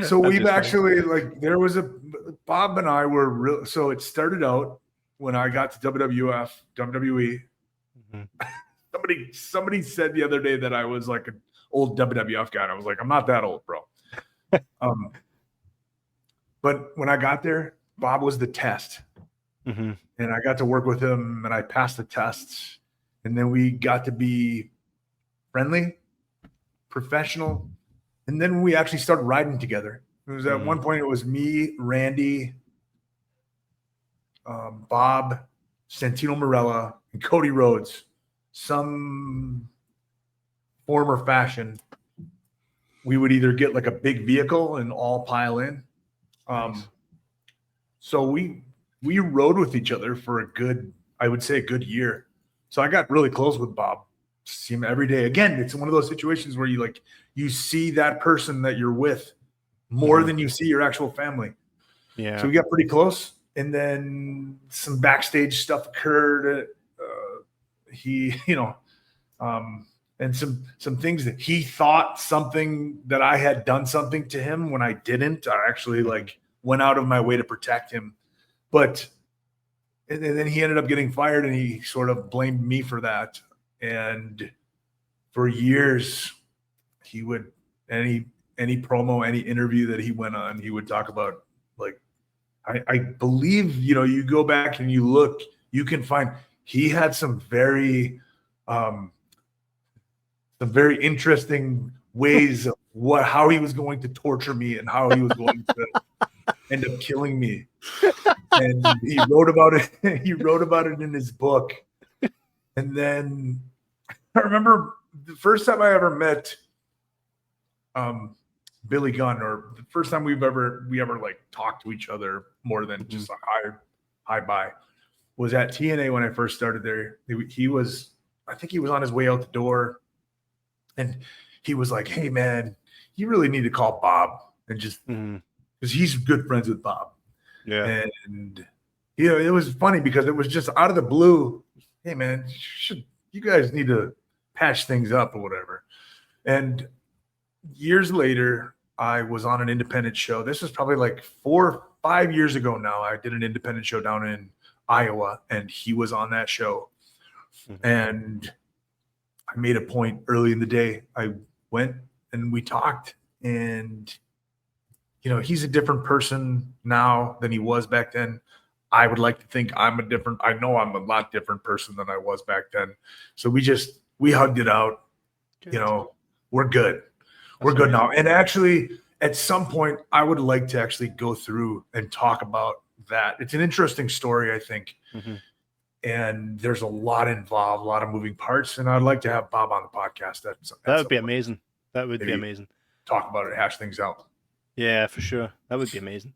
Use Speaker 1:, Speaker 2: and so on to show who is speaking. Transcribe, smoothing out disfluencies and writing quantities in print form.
Speaker 1: So we've actually there was Bob and I were real. So it started out when I got to WWE. Somebody said the other day that I was like an old WWF guy. And I was like, I'm not that old, bro. But when I got there, Bob was the test. And I got to work with him and I passed the tests. And then we got to be friendly, professional. And then we actually started riding together. It was at one point, it was me, Randy, Bob, Santino Marella, and Cody Rhodes. Some form or fashion, we would either get like a big vehicle and all pile in. Nice. So we rode with each other for I would say a good year. So I got really close with Bob. See him every day. Again, it's one of those situations where you see that person that you're with more than you see your actual family. Yeah. So we got pretty close, and then some backstage stuff occurred. And some things that he thought something that I had done something to him when I didn't. I actually went out of my way to protect him, and then he ended up getting fired, and he sort of blamed me for that. And for years, he would any promo, any interview that he went on, he would talk about I believe you go back and you look, you can find he had some very interesting ways of how he was going to torture me and how he was going to end up killing me. And he wrote about it. He wrote about it in his book. And then I remember the first time I ever met Billy Gunn, or the first time we ever talked to each other more than just a hi bye, was at TNA when I first started there. I think he was on his way out the door, and he was like, "Hey man, you really need to call Bob," and just because he's good friends with Bob. Yeah. And it was funny because it was just out of the blue. Hey man, you guys need to patch things up or whatever. And years later, I was on an independent show. This was probably like 4 or 5 years ago now. I did an independent show down in Iowa, and he was on that show. And I made a point early in the day. I went and we talked, and he's a different person now than he was back then. I would like to think I know I'm a lot different person than I was back then. So we hugged it out. Good. We're good. We're good now. And actually, at some point, I would like to actually go through and talk about that. It's an interesting story, I think. And there's a lot involved, a lot of moving parts. And I'd like to have Bob on the podcast. That
Speaker 2: would be amazing. That would be amazing.
Speaker 1: Talk about it, hash things out.
Speaker 2: Yeah, for sure. That would be amazing.